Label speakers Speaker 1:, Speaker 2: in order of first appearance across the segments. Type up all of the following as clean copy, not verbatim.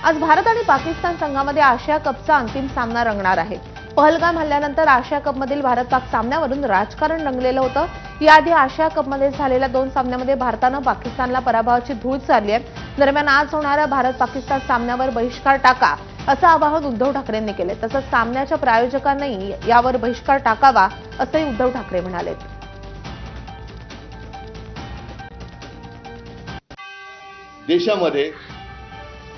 Speaker 1: आज भारत आणि पाकिस्तान संघामध्ये आशिया कपचा अंतिम सामना रंगणार आहे। पहलगाम हल्ल्यानंतर आशिया कपमधील भारत-पाक सामन्यावरून राजकारण रंगलेलं होतं। याआधी आशिया कपमध्ये झालेल्या 2 सामन्यांमध्ये भारतानं पाकिस्तानला पराभवाची धूळ चारली आहे। दरम्यान आज होणाऱ्या भारत-पाकिस्तान सामन्यावर बहिष्कार टाका असं आवाहन उद्धव ठाकरेंनी केले। तसंच सामन्याच्या प्रायोजकांनी यावर बहिष्कार टाकावा असंही उद्धव ठाकरे म्हणाले।
Speaker 2: देशामध्ये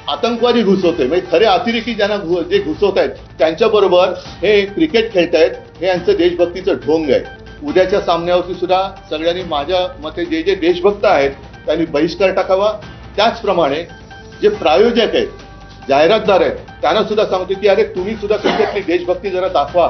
Speaker 2: आतंकवादी घुसवते, म्हणजे खरे अतिरेकी ज्यांना जे घुसवत आहेत त्यांच्याबरोबर हे क्रिकेट खेळतायत, हे यांचं देशभक्तीचं ढोंग आहे। उद्याच्या सामन्यावरती सुद्धा सगळ्यांनी माझ्या मते जे देशभक्त आहेत त्यांनी बहिष्कार टाकावा। त्याचप्रमाणे जे प्रायोजक आहेत, जाहिरातदार आहेत, त्यांना सुद्धा सांगतो की अरे तुम्ही सुद्धा क्रिकेटची देशभक्ती जरा दाखवा।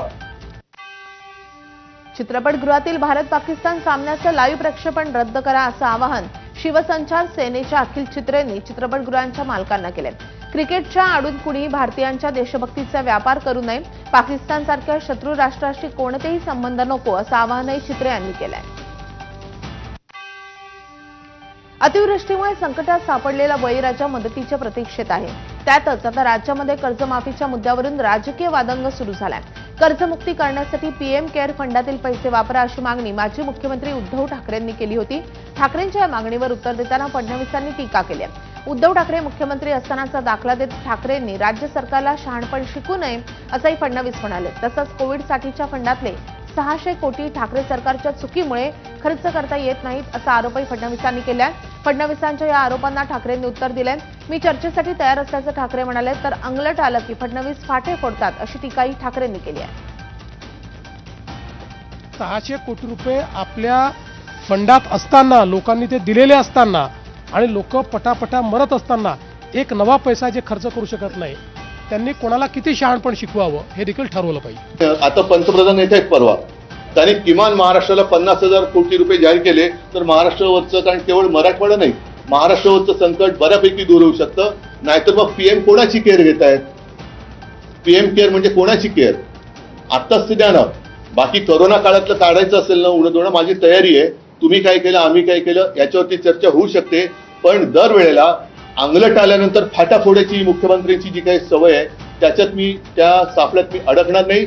Speaker 1: चित्रपटगृहातील भारत-पाकिस्तान सामन्याचं लाईव्ह प्रक्षेपण रद्द करा असं आवाहन शिवसंचार सेनेच्या अखिल चित्रेंनी चित्रपटगृहांच्या मालकांना केले। क्रिकेटच्या आडून कुणीही भारतीयांच्या देशभक्तीचा व्यापार करू नये, पाकिस्तानसारख्या शत्रू राष्ट्राशी कोणतेही संबंध नको असं आवाहनही चित्रे यांनी केलंय। अतिवृष्टीमुळे संकटात सापडलेला बळीराजा मदतीच्या प्रतीक्षेत आहे। त्यातच आता राज्यामध्ये कर्जमाफीच्या मुद्द्यावरून राजकीय वादंग सुरू झालाय। कर्जमुक्ती करण्यासाठी पीएम केअर फंडातील पैसे वापरा अशी मागणी माजी मुख्यमंत्री उद्धव ठाकरेंनी केली होती। ठाकरेंच्या या मागणीवर उत्तर देताना फडणवीसांनी टीका केली आहे। उद्धव ठाकरे मुख्यमंत्री असतानाचा दाखला देत ठाकरेंनी राज्य सरकारला शहाणपण शिकू नये असंही फडणवीस म्हणाले। तसंच कोविडसाठीच्या फंडातले 600 कोटी ठाकरे सरकारच्या चुकीमुळे खर्च करता येत नाहीत असा आरोपही फडणवीसांनी केलाय। फडणवीसांच्या या आरोपांना ठाकरेंनी उत्तर दिलंय। मी चर्चेसाठी तयार असल्याचं ठाकरे म्हणाले, तर अंगलट आलं की फडणवीस फाटे फोडतात अशी टीकाही ठाकरेंनी केली आहे।
Speaker 3: 600 कोटी रुपये आपल्या फंडात असताना, लोकांनी ते दिलेले असताना आणि लोक पटापटा मरत असताना एक नवा पैसा जे खर्च करू शकत नाही, त्यांनी कोणाला किती शहाणपण शिकवावं हे देखील ठरवलं पाहिजे।
Speaker 2: आता पंतप्रधान येत आहेत परवा, त्यांनी किमान महाराष्ट्राला 50,000 कोटी रुपये जाहीर केले तर महाराष्ट्रावरचं, कारण केवळ मराठवाडा नाही, महाराष्ट्रावरचं संकट बऱ्यापैकी दूर होऊ शकतं। नाहीतर मग पीएम कोणाची केअर घेत आहेत? पीएम केअर म्हणजे कोणाची केअर? आत्ताच ते द्या ना। बाकी कोरोना काळातलं काढायचं असेल ना उडदोडा, माझी तयारी आहे। तुम्ही काय केलं, आम्ही काय केलं याच्यावरती चर्चा होऊ शकते, पण दरवेळेला अंगलट आल्यानंतर फाटा फोडायची मुख्यमंत्र्यांची जी काही सवय आहे त्याच्यात मी त्या सापळ्यात मी अडकणार नाही।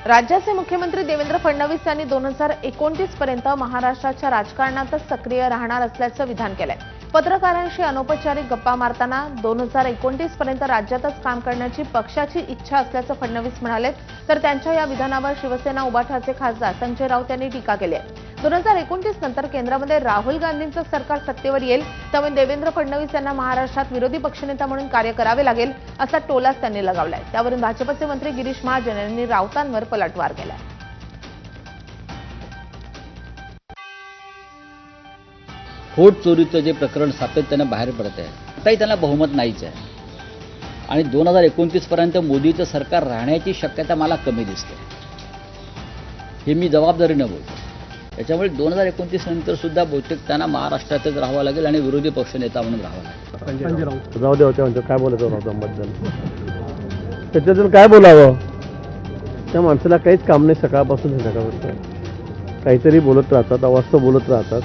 Speaker 1: राज्याचे मुख्यमंत्री देवेंद्र फडणवीस यांनी 2029 पर्यंत महाराष्ट्राच्या राजकारणातच सक्रिय राहणार असल्याचं विधान केलंय। पत्रकारांशी अनौपचारिक गप्पा मारताना 2029 पर्यंत राज्यातच काम करण्याची पक्षाची इच्छा असल्याचं फडणवीस म्हणाले। तर त्यांच्या या विधानावर शिवसेना उभाठाचे खासदार संजय राऊत यांनी टीका केली आहे। 2029 नंतर केंद्रामध्ये राहुल गांधींचं सरकार सत्तेवर येईल, त्यामुळे देवेंद्र फडणवीस यांना महाराष्ट्रात विरोधी पक्षनेता म्हणून कार्य करावे लागेल असा टोलाच त्यांनी लगावलाय। त्यावरून भाजपचे मंत्री गिरीश महाजन यांनी राऊतांवर पलटवार केलाय।
Speaker 4: वोट चोरीचं जे प्रकरण सातत्यानं बाहेर पडत आहे, आताही त्यांना बहुमत नाहीच आहे आणि 2029 पर्यंत मोदीचं सरकार राहण्याची शक्यता मला कमी दिसते, हे मी जबाबदारीनं बोलतो। त्याच्यामुळे 2029 नंतर सुद्धा बहुतेक त्यांना महाराष्ट्रातच राहावं लागेल आणि विरोधी पक्षनेता म्हणून राहावं लागेल।
Speaker 5: जाऊ दे होत्या म्हणजे काय बोलायचं राऊतांबद्दल, त्याच्यातून काय बोलावं? त्या माणसाला काहीच काम नाही, सकाळपासून संध्याकाळपर्यंत काहीतरी बोलत राहतात, अवास्तव बोलत राहतात।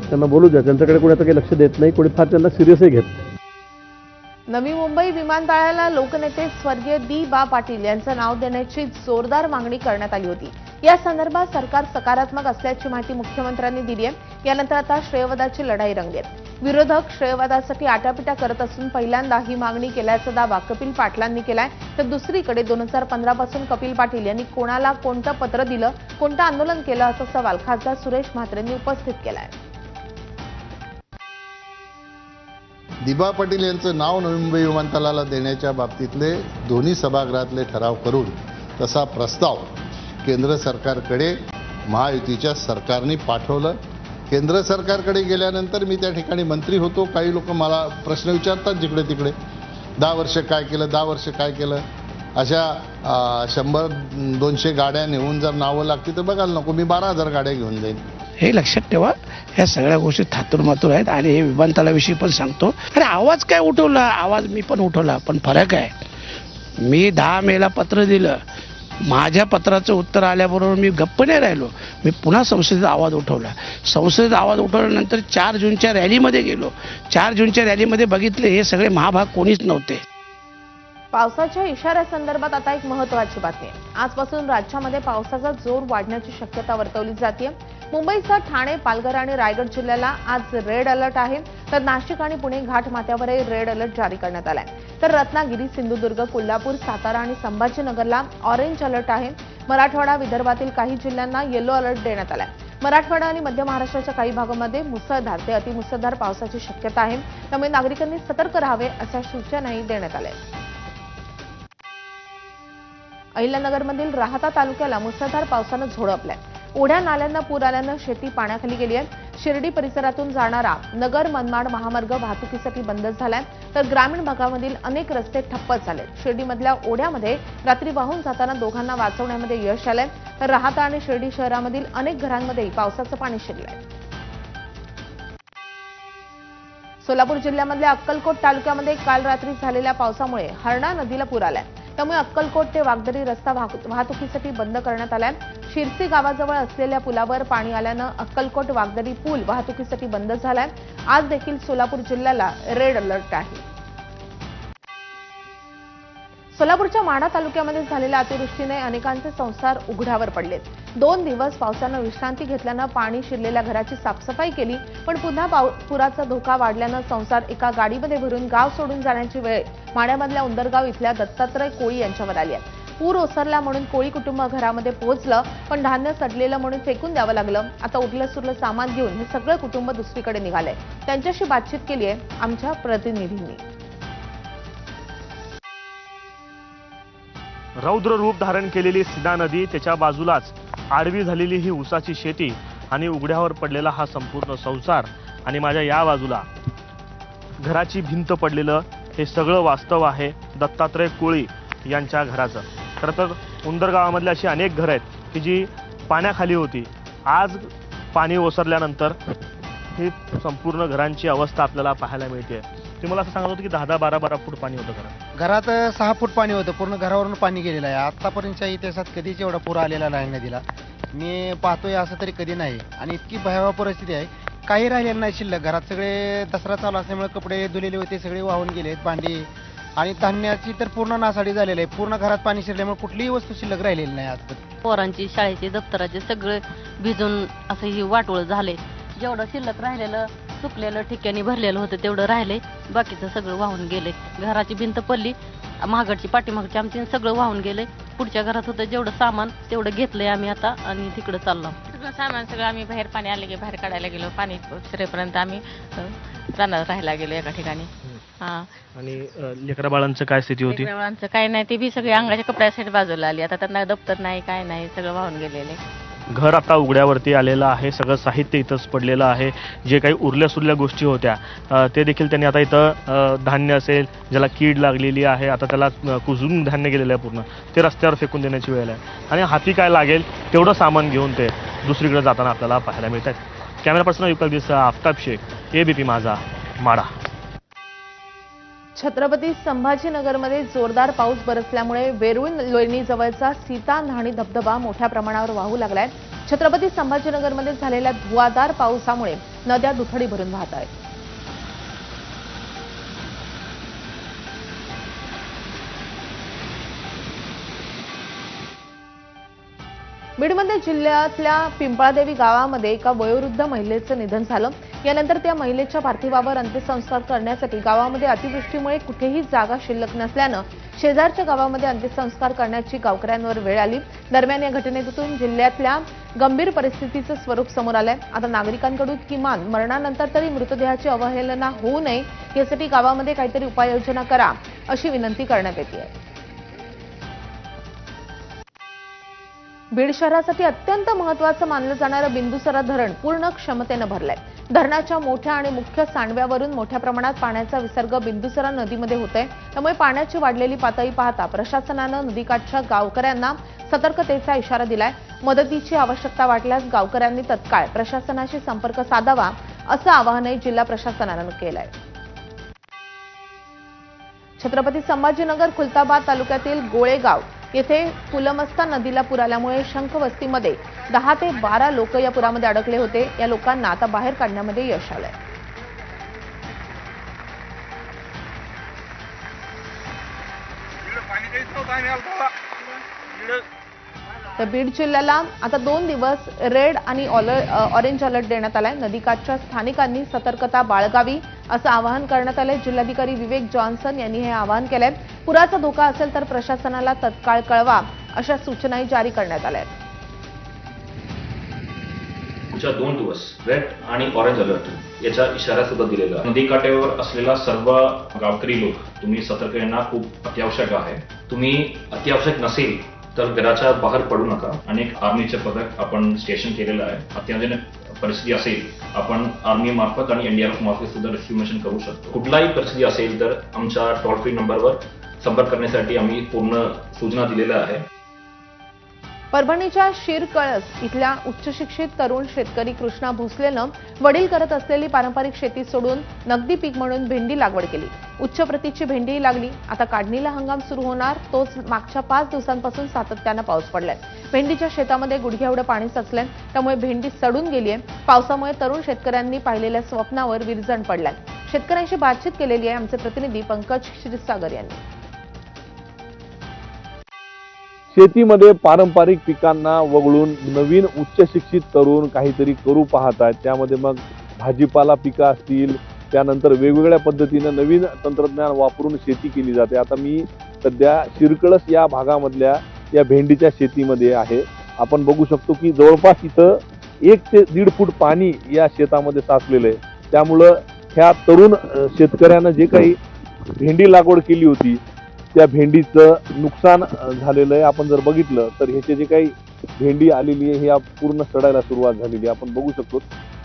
Speaker 5: त्यांना बोलू द्या, त्यांच्याकडे कोणी आता काही लक्ष देत नाही, कोणी फार त्यांना सिरियसही घेत नाही।
Speaker 1: नवी मुंबई विमानतळाला लोकनेते स्वर्गीय दी.बा. पाटील यांचं नाव देण्याची जोरदार मागणी करण्यात आली होती। या संदर्भात सरकार सकारात्मक असल्याची माहिती मुख्यमंत्र्यांनी दिली आहे। यानंतर आता श्रेयवादाची लढाई रंगली आहे। विरोधक श्रेयवादासाठी आटापिटा करत असून पहिल्यांदा ही मागणी केल्याचा दावा कपिल पाटलांनी केलाय। तर दुसरीकडे 2015 पासून कपिल पाटील यांनी कोणाला कोणतं पत्र दिलं, कोणतं आंदोलन केलं असा सवाल खासदार सुरेश म्हात्रेंनी उपस्थित केलाय।
Speaker 6: दी.बा. पाटील यांचं नाव नवी मुंबई विमानतळाला देण्याच्या बाबतीतले दोन्ही सभागृहातले ठराव करून तसा प्रस्ताव केंद्र सरकारकडे महायुतीच्या सरकारने पाठवलं। केंद्र सरकारकडे गेल्यानंतर मी त्या ठिकाणी मंत्री होतो, काही लोक मला प्रश्न विचारतात जिकडे तिकडे, 10 वर्ष काय केलं, 10 वर्ष काय केलं, अशा 100-200 गाड्या नेऊन जर नावं लागतील तर बघायला नको, मी 12,000 गाड्या घेऊन जाईन।
Speaker 7: हे लक्षात ठेवा, ह्या सगळ्या गोष्टी थातुरमातुर आहेत। आणि हे विमानतळाविषयी पण सांगतो, अरे आवाज काय उठवला, आवाज मी पण उठवला, पण फरक आहे, मी 10 मेला पत्र दिलं, माझ्या पत्राचं उत्तर आल्याबरोबर मी गप्प नाही राहिलो, मी पुन्हा संसदेत आवाज उठवला. संसदेत आवाज उठवल्यानंतर 4 जूनच्या रॅलीमध्ये गेलो. 4 जूनच्या रॅलीमध्ये बघितले हे सगळे महाभाग कोणीच नव्हते.
Speaker 1: पावसाच्या इशाऱ्यासंदर्भात आता एक महत्त्वाची बातमी आहे. आजपासून राज्यामध्ये पावसाचा जोर वाढण्याची शक्यता वर्तवली जाते. मुंबईसह ठाणे, पालघर आणि रायगड जिल्ह्याला आज रेड अलर्ट आहे, तर नाशिक आणि पुणे घाटमाथ्यावरही रेड अलर्ट जारी करण्यात आलाय. तर रत्नागिरी, सिंधुदुर्ग, कोल्हापूर, सातारा आणि संभाजीनगरला ऑरेंज अलर्ट आहे. मराठवाडा, विदर्भातील काही जिल्ह्यांना येलो अलर्ट देण्यात आलाय. मराठवाडा आणि मध्य महाराष्ट्राच्या काही भागांमध्ये मुसळधार ते अतिमुसळधार पावसाची शक्यता आहे, त्यामुळे नागरिकांनी सतर्क राहावे अशा सूचनाही देण्यात आल्या. अहिल्यानगरमधील राहाता तालुक्याला मुसळधार पावसानं झोडपलाय. ओढ्या नाल्यांना पूर आल्यानं शेती पाण्याखाली गेली आहे. शिर्डी परिसरातून जाणारा नगर मनमाड महामार्ग वाहतुकीसाठी बंद झालाय, तर ग्रामीण भागामधील अनेक रस्ते ठप्प झालेत. शिर्डीमधल्या ओढ्यामध्ये रात्री वाहून जाताना दोघांना वाचवण्यामध्ये यश आलंय, तर राहाता आणि शिर्डी शहरामधील अनेक घरांमध्ये पावसाचं पाणी शिरलंय. सोलापूर जिल्ह्यामधल्या अक्कलकोट तालुक्यामध्ये काल रात्री झालेल्या पावसामुळे हरणा नदीला पूर आलाय, त्यामुळे अक्कलकोट ते वागदरी रस्ता वाहतुकीसाठी बंद करण्यात आलाय. शिरसी गावाजवळ असलेल्या पुलावर पाणी आल्यानं अक्कलकोट वागदरी पूल वाहतुकीसाठी बंद झालाय. आज देखील सोलापूर जिल्ह्याला रेड अलर्ट आहे. सोलापूरच्या माढा तालुक्यामध्ये झालेल्या अतिवृष्टीने अनेकांचे संसार उघड्यावर पडलेत. 2 दिवस पावसानं विश्रांती घेतल्यानं पाणी शिरलेल्या घराची साफसफाई केली, पण पुन्हा पुराचा धोका वाढल्यानं संसार एका गाडीमध्ये भरून गाव सोडून जाण्याची वेळ माढ्यामधल्या उंदरगाव इथल्या दत्तात्रय कोळी यांच्यावर आली आहे. पूर ओसरला म्हणून कोळी कुटुंब घरामध्ये पोहोचलं, पण धान्य सडलेलं म्हणून फेकून द्यावं लागलं. आता उरलं सुरलं सामान घेऊन हे सगळं कुटुंब दुसरीकडे निघालंय. त्यांच्याशी बातचीत केली आहे आमच्या प्रतिनिधींनी.
Speaker 8: रौद्र रूप धारण केलेली सीना नदी, त्याच्या बाजूलाच आडवी झालेली ही ऊसाची शेती आणि उघड्यावर पडलेला हा संपूर्ण संसार, आणि माझ्या या बाजूला घराची भिंत पडलेलं हे सगळं वास्तव आहे दत्तात्रय कोळी यांच्या घराचं. खरं तर उंदरगावामधली अशी अनेक घरं आहेत की जी पाण्याखाली होती. आज पाणी ओसरल्यानंतर ही संपूर्ण घरांची अवस्था आपल्याला पाहायला मिळते. तुम्ही मला असं सांगत होतं की 10-12 फूट पाणी होतं
Speaker 9: घरात 6 फूट पाणी होतं. पूर्ण घरावरून पाणी गेलेलं आहे. आतापर्यंतच्या इतिहासात कधीच एवढा पूर आलेला नाही नदीला. मी पाहतोय असं तरी कधी नाही, आणि इतकी भयावह परिस्थिती आहे. काही राहिलेलं नाही शिल्लक. घरात सगळे दसरा चालू असल्यामुळे कपडे धुलेले होते सगळे वाहून गेलेत, भांडी आणि धान्याची तर पूर्ण नासाडी झालेली आहे. पूर्ण घरात पाणी शिरल्यामुळे कुठलीही वस्तू शिल्लक राहिलेली नाही. आज
Speaker 10: पोरांची शाळेचे दप्तराचे सगळे भिजून असं ही वाटोळ झाले. जेवढं शिल्लक राहिलेलं सुकलेलं ठिकाणी भरलेलं होतं तेवढं राहिले, बाकीचं सगळं वाहून गेले. घराची भिंत पडली, महागडची पाठीमागची आमची सगळं वाहून गेले. पुढच्या घरात होतं जेवढं सामान तेवढं घेतलंय आम्ही आता आणि तिकडे चाललो.
Speaker 11: सगळं सामान सगळं आम्ही बाहेर पाणी आले की बाहेर काढायला गेलो. पाणी शिरेपर्यंत आम्ही रानात राहायला गेलो एका ठिकाणी.
Speaker 8: आणि लेकरा बाळांचं काय स्थिती होती?
Speaker 11: लेकरा बाळांचं काय नाही, ते बी सगळे अंगाच्या कपड्यासाठी बाजूला आली. आता त्यांना दप्तर नाही काय नाही, सगळं वाहून गेलेले.
Speaker 8: घर आता उघड्यावरती आलेलं आहे. सगळं साहित्य इथंच पडलेलं आहे. जे काही उरल्या सुरल्या गोष्टी होत्या ते देखील त्यांनी आता इथं धान्य असेल ज्याला कीड लागलेली आहे, आता त्याला कुजून धान्य गेलेलं आहे पूर्ण, ते रस्त्यावर फेकून देण्याची वेळ आहे. आणि हाती काय लागेल तेवढं सामान घेऊन ते दुसरीकडे जाताना आपल्याला पाहायला मिळत आहेत. कॅमेरा पर्सन युक्त आफताब शेख, ABP माझा, माढा.
Speaker 1: छत्रपती संभाजीनगरमध्ये जोरदार पाऊस बरसल्यामुळे वेरूळ लेणीजवळचा सीता न्हाणी धबधबा मोठ्या प्रमाणावर वाहू लागलाय. छत्रपती संभाजीनगरमध्ये झालेल्या धुवाधार पावसामुळे नद्या दुथडी भरून वाहत आहेत. बीडमध्ये जिल्ह्यातल्या पिंपळादेवी गावामध्ये एका वयोवृद्ध महिलेचं निधन झालं. यानंतर त्या महिलेच्या पार्थिवावर अंत्यसंस्कार करण्यासाठी गावामध्ये अतिवृष्टीमुळे कुठेही जागा शिल्लक नसल्यानं शेजारच्या गावामध्ये अंत्यसंस्कार करण्याची गावकऱ्यांवर वेळ आली. दरम्यान या घटनेतून जिल्ह्यातल्या गंभीर परिस्थितीचं स्वरूप समोर आलंय. आता नागरिकांकडून किमान मरणानंतर तरी मृतदेहाची अवहेलना होऊ नये यासाठी गावामध्ये काहीतरी उपाययोजना करा अशी विनंती करण्यात येते. बीड शहरासाठी अत्यंत महत्त्वाचं मानलं जाणारं बिंदुसरा धरण पूर्ण क्षमतेनं भरलंय. धरणाच्या मोठ्या आणि मुख्य सांडव्यावरून मोठ्या प्रमाणात पाण्याचा विसर्ग बिंदुसरा नदीमध्ये होतोय. त्यामुळे पाण्याची वाढलेली पातळी पाहता प्रशासनानं नदीकाठच्या गावकऱ्यांना सतर्कतेचा इशारा दिलाय. मदतीची आवश्यकता वाटल्यास गावकऱ्यांनी तत्काळ प्रशासनाशी संपर्क साधावा असं आवाहनही जिल्हा प्रशासनानं केलंय. छत्रपती संभाजीनगर खुलताबाद तालुक्यातील गोळेगाव येथे फुलमस्ता नदीला पूर आल्यामुळे शंख वस्तीमध्ये 10 ते 12 लोक या पुरामध्ये अडकले होते. या लोकांना आता बाहेर काढण्यामध्ये यश आलंय. तर बीड जिल्ह्याला आता 2 दिवस रेड आणि ऑरेंज अलर्ट देण्यात आलाय. नदीकाठच्या स्थानिकांनी सतर्कता बाळगावी असं आवाहन करण्यात आलंय. जिल्हाधिकारी विवेक जॉन्सन यांनी हे आवाहन केलंय. पुराचा धोका असेल तर प्रशासनाला तत्काळ कळवा अशा सूचनाही जारी करण्यात आल्या आहेत.
Speaker 12: पुढच्या 2 दिवस रेड आणि ऑरेंज अलर्ट याचा इशारा सुद्धा दिलेला आहे. नदीकाठावर असलेला सर्व गावकरी लोक तुम्ही सतर्क येणं खूप अत्यावश्यक आहे. तुम्ही अत्यावश्यक नसेल तर घराच्या बाहेर पडू नका. अनेक आर्मीचे पथक आपण स्टेशन केलेलं आहे. अत्यावश्यक परिस्थिती असेल आपण आर्मी मार्फत आणि एनडीआरएफ मार्फत सुद्धा रेस्क्यू मिशन करू शकतो. कुठलाही परिस्थिती असेल तर आमच्या टोल फ्री नंबरवर संपर्क करण्यासाठी आम्ही पूर्ण सूचना दिलेल्या आहे.
Speaker 1: परभणीच्या शिरकळस इथल्या उच्चशिक्षित तरुण शेतकरी कृष्णा भोसलेनं वडील करत असलेली पारंपरिक शेती सोडून नगदी पीक म्हणून भेंडी लागवड केली. उच्च प्रतीची भेंडीही लागली. आता काढणीला हंगाम सुरू होणार तोच मागच्या 5 दिवसांपासून सातत्यानं पाऊस पडलाय. भेंडीच्या शेतामध्ये गुडघ्याएवढं पाणी साचलंय. त्यामुळे भेंडी सडून गेलीय. पावसामुळे तरुण शेतकऱ्यांनी पाहिलेल्या स्वप्नावर विरजण पडलाय. शेतकऱ्यांशी बातचीत केलेली आहे आमचे प्रतिनिधी पंकज क्षीरसागर यांनी.
Speaker 13: शेतीमध्ये पारंपरिक पिकांना वगळून नवीन उच्च शिक्षित तरुण काहीतरी करू पाहत आहेत. त्यामध्ये मग भाजीपाला पिकं असतील, त्यानंतर वेगवेगळ्या पद्धतीनं नवीन तंत्रज्ञान वापरून शेती केली जाते. आता मी सध्या शिरकळस या भागामधल्या या भेंडीच्या शेतीमध्ये आहे. आपण बघू शकतो की जवळपास इथं 1 ते 1.5 फूट पाणी या शेतामध्ये साचलेलं आहे. त्यामुळं ह्या तरुण शेतकऱ्यानं जे काही भेंडी लागवड केली होती त्या भेंडीचं नुकसान झालेलं आहे. आपण जर बघितलं तर ह्याचे जे काही भेंडी आलेली आहे हे पूर्ण सडायला सुरुवात झालेली आहे. आपण बघू शकतो.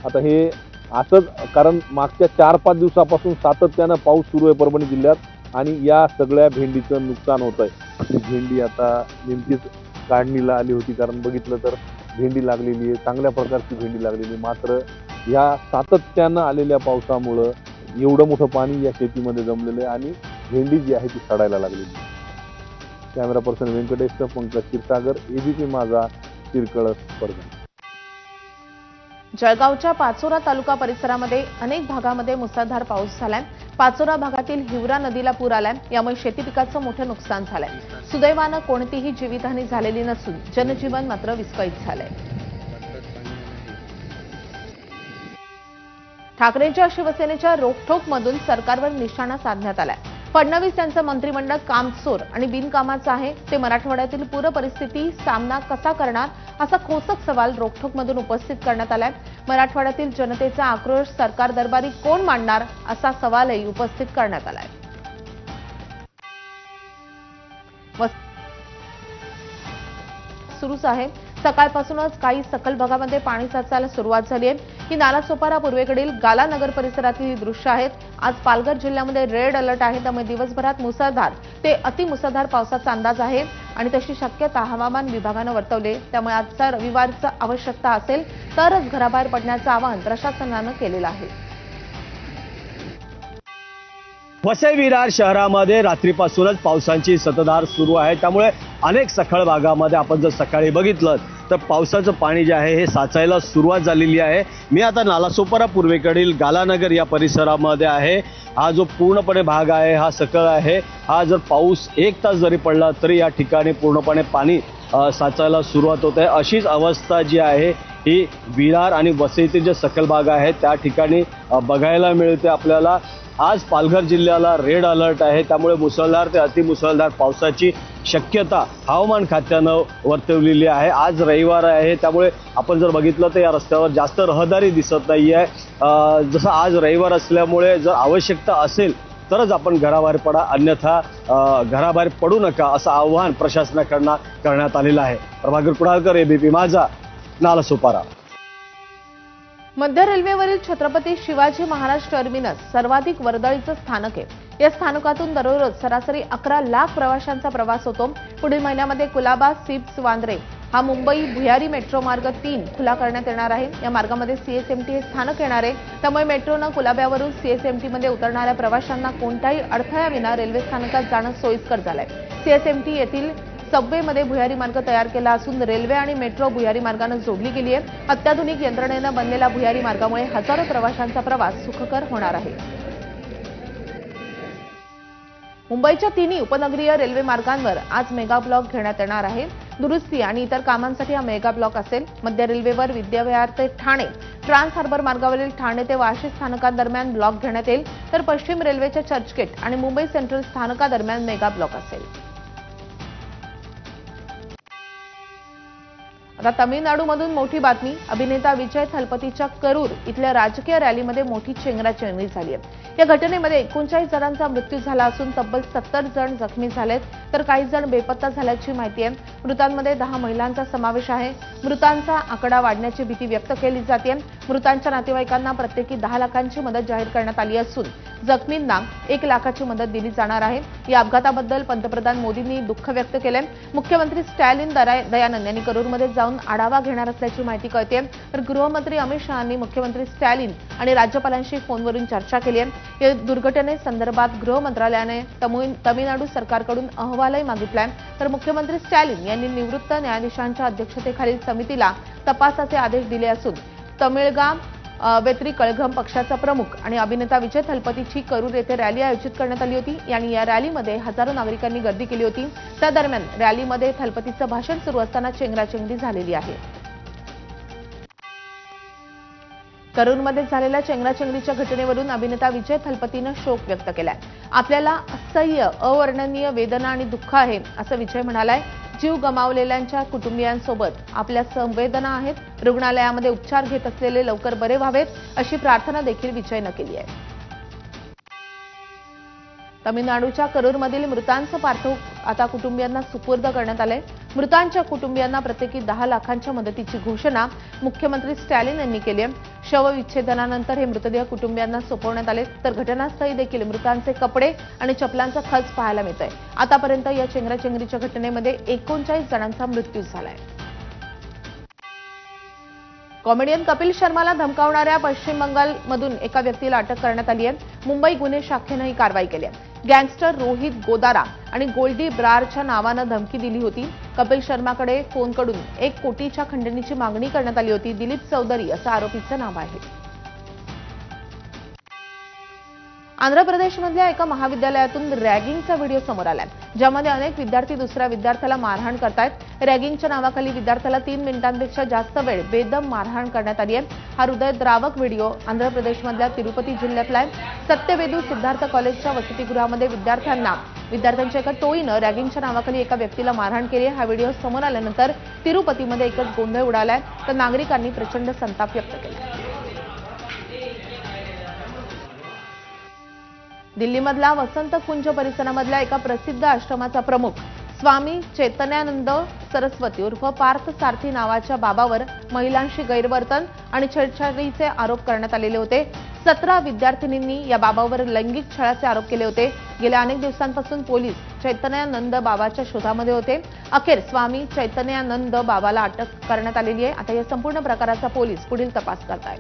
Speaker 13: आता हे असंच कारण मागच्या 4-5 दिवसापासून सातत्यानं पाऊस सुरू आहे परभणी जिल्ह्यात आणि या सगळ्या भेंडीचं नुकसान होत आहे. ही भेंडी आता नेमकीच काढणीला आली होती कारण बघितलं तर भेंडी लागलेली आहे, चांगल्या प्रकारची भेंडी लागलेली. मात्र या सातत्यानं आलेल्या पावसामुळं एवढं मोठं पाणी या शेतीमध्ये जमलेलं आहे आणि भेंडी जी आहे ती सडायला लागलेली. Camera person Venkatesh, Pankaj Kshirsagar, ABP Majha, Shirkalas, Parbhani.
Speaker 1: जळगावच्या पाचोरा तालुका परिसरामध्ये अनेक भागामध्ये मुसळधार पाऊस झालाय. पाचोरा भागातील हिवरा नदीला पूर आलाय. यामुळे शेती पिकाचं मोठं नुकसान झालंय. सुदैवानं कोणतीही जीवितहानी झालेली नसून जनजीवन मात्र विस्कळीत झालंय. ठाकरेंच्या शिवसेनेच्या रोखठोकमधून सरकारवर निशाणा साधण्यात आलाय. फडणवीस यांचं मंत्रिमंडळ कामचोर आणि बिनकामाचं आहे. ते मराठवाड्यातील पूर परिस्थिती सामना कसा करणार असा खोचक सवाल रोखठोकमधून उपस्थित करण्यात आलाय. मराठवाड्यातील जनतेचा आक्रोश सरकार दरबारी कोण मांडणार असा सवालही उपस्थित करण्यात आलाय. सुरूच आहे. सकाळपासूनच काही सखल भागामध्ये पाणी साचायला सुरुवात झाली आहे. ही नालासोपारा पूर्वेकडील गाला नगर परिसरातील ही दृश्य आहेत. आज पालघर जिल्ह्यामध्ये रेड अलर्ट आहे. त्यामुळे दिवसभरात मुसळधार ते अतिमुसळधार पावसाचा अंदाज आहे आणि तशी शक्यता हवामान विभागानं वर्तवली. त्यामुळे आजचा रविवारचा आवश्यकता असेल तरच घराबाहेर पडण्याचं आवाहन प्रशासनानं केलेलं आहे.
Speaker 14: वसई विरार शहरामध्ये रात्रीपासूनच पावसाची संततधार सुरू आहे. त्यामुळे अनेक सखल भागामध्ये आपण जर सकाळी बघितलं तर पावसाचं पाणी जे आहे हे साचायला सुरुवात झालेली आहे. मी आता नालासोपारा पूर्वेकडील गालानगर या परिसरामध्ये आहे. हा जो पूर्णपणे भाग आहे हा सखल आहे. हा जर पाऊस 1 तास जरी पडला तरी या ठिकाणी पूर्णपणे पाणी साचायला सुरुवात होत आहे. अशीच अवस्था जी आहे ही विरार आणि वसईतील जे सखल भाग आहेत त्या ठिकाणी बघायला मिळते आपल्याला. आज पालघर जिल्ह्याला रेड अलर्ट आहे. त्यामुळे मुसळधार ते अतिमुसळधार पावसाची शक्यता हवामान खात्यानं वर्तवलेली आहे. आज रविवार आहे त्यामुळे आपण जर बघितलं तर या रस्त्यावर जास्त रहदारी दिसत नाही आहे. जसं आज रविवार असल्यामुळे जर आवश्यकता असेल तरच आपण घराबाहेर पडा, अन्यथा घराबाहेर पडू नका असं आवाहन प्रशासनाकडून करण्यात आलेलं आहे. प्रभाकर कुडाळकर, एबीपी माझा, नालासोपारा.
Speaker 1: मध्य रेल्वेवरील छत्रपती शिवाजी महाराज टर्मिनस सर्वाधिक वर्दळीचं स्थानक आहे. या स्थानकातून दररोज सरासरी 11 लाख प्रवाशांचा प्रवास होतो. पुढील महिन्यामध्ये कुलाबा सिप्स वांद्रे हा मुंबई भुयारी मेट्रो मार्ग 3 खुला करण्यात येणार आहे. या मार्गामध्ये सीएसएमटी हे स्थानक येणार आहे. त्यामुळे मेट्रोनं कुलाब्यावरून सीएसएमटीमध्ये उतरणाऱ्या प्रवाशांना कोणत्याही अडथळ्याविना रेल्वे स्थानकात जाणं सोयीस्कर झालंय. सीएसएमटी येथील सबवेमध्ये भुयारी मार्ग तयार केला असून रेल्वे आणि मेट्रो भुयारी मार्गाने जोडली गेली आहे. अत्याधुनिक यंत्रणेनं बनलेल्या भुयारी मार्गामुळे हजारो प्रवाशांचा प्रवास सुखकर होणार आहे. मुंबईच्या तिन्ही उपनगरीय रेल्वे मार्गांवर आज मेगा ब्लॉक घेण्यात येणार आहे. दुरुस्ती आणि इतर कामांसाठी हा मेगा ब्लॉक असेल. मध्य रेल्वेवर विद्याविहार ते ठाणे, ट्रान्स हार्बर मार्गावरील ठाणे ते वाशी स्थानकांदरम्यान ब्लॉक घेण्यात येईल, तर पश्चिम रेल्वेच्या चर्चगेट आणि मुंबई सेंट्रल स्थानकादरम्यान मेगा ब्लॉक असेल. आता तामिळनाडूमधून मोठी बातमी. अभिनेता विजय थलपतीच्या करूर इथल्या राजकीय रॅलीमध्ये मोठी चेंगराचेंगरी झाली आहे. या घटनेमध्ये 39 जणांचा मृत्यू झाला असून तब्बल 70 जण जखमी झालेत, तर काही जण बेपत्ता झाल्याची माहिती आहे. मृतांमध्ये 10 महिलांचा समावेश आहे. मृतांचा आकडा वाढण्याची भीती व्यक्त केली जाते. मृतांच्या नातेवाईकांना प्रत्येकी 10 लाखांची मदत जाहीर करण्यात आली असून जखमींना 1 लाखाची मदत दिली जाणार आहे. या अपघाताबद्दल पंतप्रधान मोदींनी दुःख व्यक्त केलंय. मुख्यमंत्री स्टॅलिन दयानंद यांनी करूरमध्ये जाऊन आढावा घेणार असल्याची माहिती कळते. तर गृहमंत्री अमित शहांनी मुख्यमंत्री स्टॅलिन आणि राज्यपालांशी फोनवरून चर्चा केली आहे. या दुर्घटनेसंदर्भात गृह मंत्रालयाने तमिळनाडू सरकारकडून अहवालही मागितलाय. तर मुख्यमंत्री स्टॅलिन यांनी निवृत्त न्यायाधीशांच्या अध्यक्षतेखालील समितीला तपासाचे आदेश दिले असून तमिळगा वेत्री कळघम पक्षाचा प्रमुख आणि अभिनेता विजय थलपतीची करूर येथे रॅली आयोजित करण्यात आली होती. आणि या रॅलीमध्ये हजारो नागरिकांनी गर्दी केली होती. त्या दरम्यान रॅलीमध्ये थलपतीचं भाषण सुरू असताना चेंगराचेंगरी झालेली आहे. करूरमध्ये झालेल्या चेंगराचेंगरीच्या घटनेवरून अभिनेता विजय थलपतीनं शोक व्यक्त केलाय. आपल्याला असह्य अवर्णनीय वेदना आणि दुःख आहे असं विजय म्हणालाय. जीव गमावलेल्यांच्या कुटुंबियांसोबत आपल्या संवेदना आहेत. रुग्णालयामध्ये उपचार घेत असलेले लवकर बरे व्हावेत अशी प्रार्थना देखील विजयनं केली आहे. तमिळनाडूच्या करूरमधील मृतांचं पार्थिव आता कुटुंबियांना सुपूर्द करण्यात आलंय. मृतांच्या कुटुंबियांना प्रत्येकी 10 लाखांच्या मदतीची घोषणा मुख्यमंत्री स्टॅलिन यांनी केली आहे. शवविच्छेदनानंतर हे मृतदेह कुटुंबियांना सोपवण्यात आले. तर घटनास्थळी देखील मृतांचे कपडे आणि चपलांचा खच पाहायला मिळतोय. आतापर्यंत या चेंगराचेंगरीच्या घटनेमध्ये 39 जणांचा मृत्यू झालाय. कॉमेडियन कपिल शर्माला धमकावणाऱ्या पश्चिम बंगालमधून एका व्यक्तीला अटक करण्यात आली आहे. मुंबई गुन्हे शाखेनं ही कारवाई केली आहे. गँगस्टर रोहित गोदारा आणि गोल्डी ब्रारच्या नावानं धमकी दिली होती. कपिल शर्माकडे फोनकडून 1 कोटीच्या खंडणीची मागणी करण्यात आली होती. दिलीप चौधरी असं आरोपीचं नाव आहे. आंध्र प्रदेशमधल्या एका महाविद्यालयातून रॅगिंगचा व्हिडिओ समोर आलाय, ज्यामध्ये अनेक विद्यार्थी दुसऱ्या विद्यार्थ्याला मारहाण करतायत. रॅगिंगच्या नावाखाली विद्यार्थ्याला 3 मिनिटांपेक्षा जास्त वेळ बेदम मारहाण करण्यात आली आहे. हा हृदयद्रावक व्हिडिओ आंध्र प्रदेशमधल्या तिरुपती जिल्ह्यातला आहे. सत्यवेदू सिद्धार्थ कॉलेजच्या वसतिगृहामध्ये विद्यार्थ्यांच्या एका टोळीनं रॅगिंगच्या नावाखाली एका व्यक्तीला मारहाण केली. हा व्हिडिओ समोर आल्यानंतर तिरुपतीमध्ये एकच गोंधळ उडालाय, तर नागरिकांनी प्रचंड संताप व्यक्त केला. दिल्लीमधला वसंत कुंज परिसरामधल्या एका प्रसिद्ध आश्रमाचा प्रमुख स्वामी चैतन्यानंद सरस्वती उर्फ पार्थ सारथी नावाच्या बाबावर महिलांशी गैरवर्तन आणि छेडछाडीचे आरोप करण्यात आलेले होते. 17 विद्यार्थिनींनी या बाबावर लैंगिक छळाचे आरोप केले होते. गेल्या अनेक दिवसांपासून पोलीस चैतन्यानंद बाबाच्या शोधामध्ये होते. अखेर स्वामी चैतन्यानंद बाबाला अटक करण्यात आलेली आहे. आता या संपूर्ण प्रकाराचा पोलीस पुढील तपास करतायत.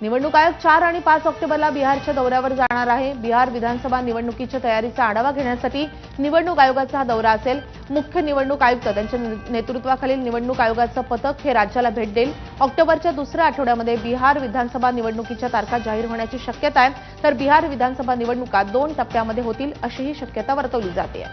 Speaker 1: निवडणूक आयोग 4 आणि 5 ऑक्टोबरला बिहारच्या दौऱ्यावर जाणार आहे. बिहार विधानसभा निवडणुकीच्या तयारीचा आढावा घेण्यासाठी निवडणूक आयोगाचा हा दौरा असेल. मुख्य निवडणूक आयुक्त त्यांच्या नेतृत्वाखालील निवडणूक आयोगाचं पथक हे राज्याला भेट देईल. ऑक्टोबरच्या दुसऱ्या आठवड्यामध्ये बिहार विधानसभा निवडणुकीच्या तारखा जाहीर होण्याची शक्यता आहे. तर बिहार विधानसभा निवडणुका 2 टप्प्यामध्ये होतील अशीही शक्यता वर्तवली जाते.